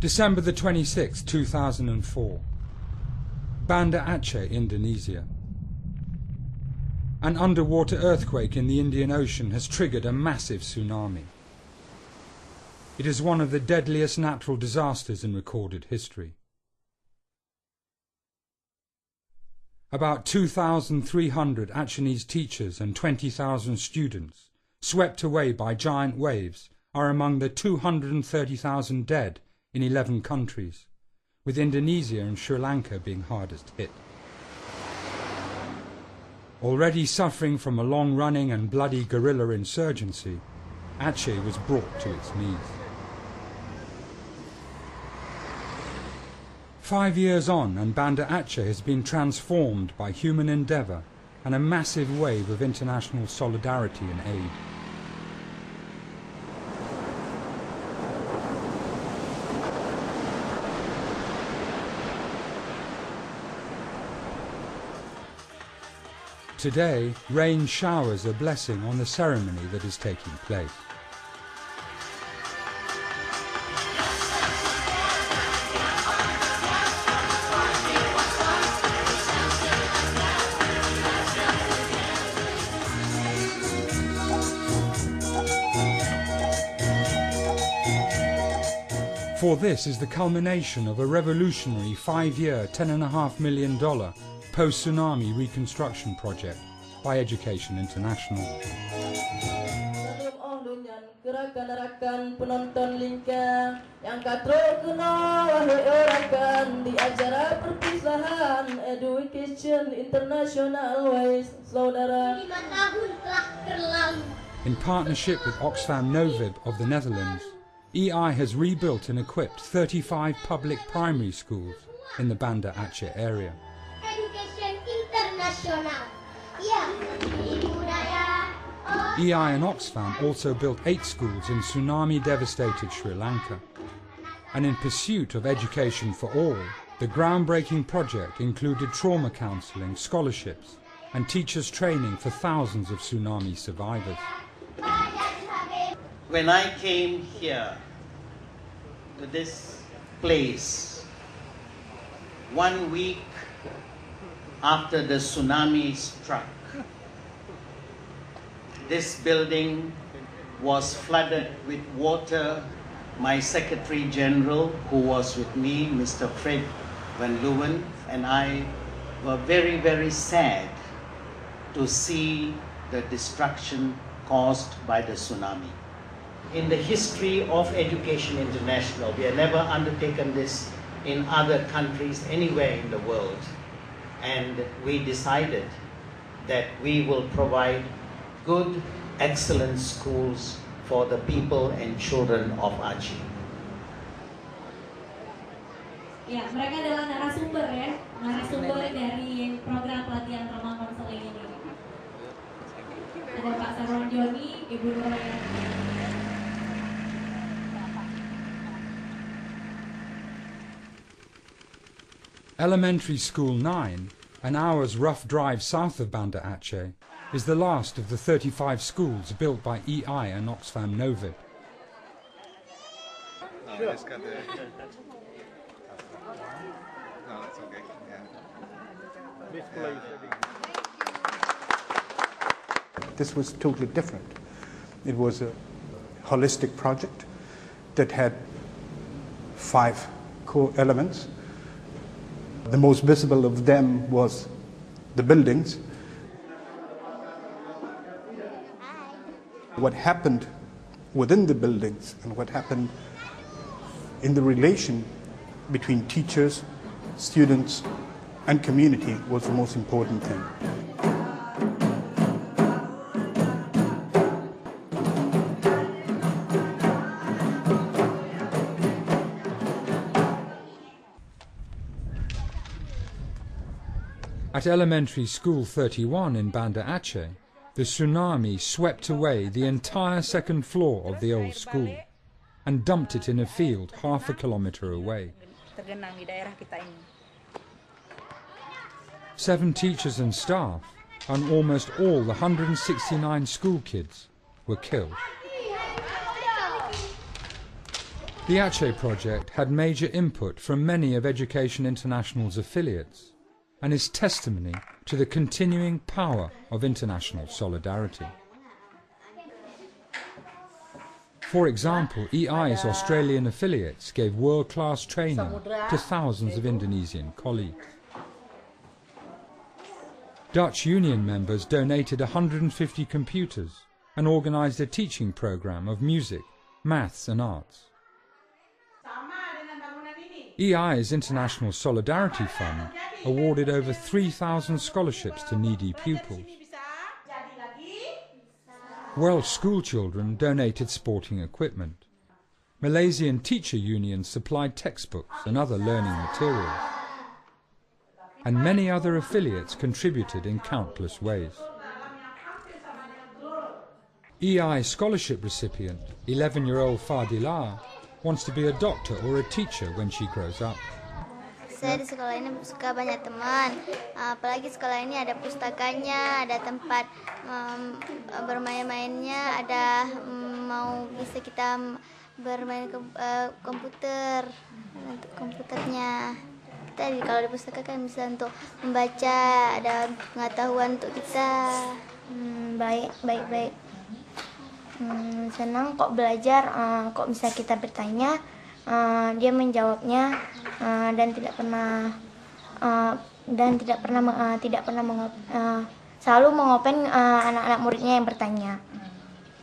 December the 26th, 2004. Banda Aceh, Indonesia. An underwater earthquake in the Indian Ocean has triggered a massive tsunami. It is one of the deadliest natural disasters in recorded history. About 2,300 Achenese teachers and 20,000 students, swept away by giant waves, are among the 230,000 dead in 11 countries, with Indonesia and Sri Lanka being hardest hit. Already suffering from a long-running and bloody guerrilla insurgency, Aceh was brought to its knees. 5 years on, and Banda Aceh has been transformed by human endeavour and a massive wave of international solidarity and aid. Today, rain showers a blessing on the ceremony that is taking place. For this is the culmination of a revolutionary 5-year, $10.5 million post-tsunami reconstruction project by Education International. Gerakan penonton lingkar yang katro kena wahai di acara perpisahan Education International Ways Saudara. 5 tahun telah berlalu. In partnership with Oxfam Novib of the Netherlands, EI has rebuilt and equipped 35 public primary schools in the Banda Aceh area. EI and Oxfam also built 8 schools in tsunami-devastated Sri Lanka. And in pursuit of education for all, the groundbreaking project included trauma counselling, scholarships, and teachers' training for thousands of tsunami survivors. When I came here to this place 1 week after the tsunami struck, this building was flooded with water. My Secretary General, who was with me, Mr. Fred Van Leeuwen, and I were very, very sad to see the destruction caused by the tsunami. In the history of Education International, we have never undertaken this in other countries anywhere in the world. And we decided that we will provide good, excellent schools for the people and children of Aceh. Ya, mereka adalah narasumber ya, narasumber dari program pelatihan trauma counseling ini. Ada Pak Sarwan Joni, Ibu Nuraya. Elementary School 9, an hour's rough drive south of Banda Aceh, is the last of the 35 schools built by EI and Oxfam Novib. This was totally different. It was a holistic project that had 5 core elements. The most visible of them was the buildings. What happened within the buildings and what happened in the relation between teachers, students, and community was the most important thing. At Elementary School 31 in Banda Aceh, the tsunami swept away the entire second floor of the old school and dumped it in a field half a kilometre away. 7 teachers and staff, and almost all the 169 school kids, were killed. The Aceh project had major input from many of Education International's affiliates and is testimony to the continuing power of international solidarity. For example, EI's Australian affiliates gave world-class training to thousands of Indonesian colleagues. Dutch Union members donated 150 computers and organised a teaching programme of music, maths and arts. EI's International Solidarity Fund awarded over 3,000 scholarships to needy pupils. Welsh schoolchildren donated sporting equipment. Malaysian teacher unions supplied textbooks and other learning materials. And many other affiliates contributed in countless ways. EI scholarship recipient, 11-year-old Fadila, wants to be a doctor or a teacher when she grows up. Saya di sekolah ini suka banyak teman, apalagi sekolah ini ada pustakanya, ada tempat bermain-mainnya, ada mau bisa kita bermain komputer, untuk komputernya. Kita kalau di pustaka kan bisa untuk membaca, ada pengetahuan untuk kita. Baik. Senang kok belajar, kok bisa kita bertanya, dia menjawabnya dan tidak pernah selalu mengopen anak-anak muridnya yang bertanya.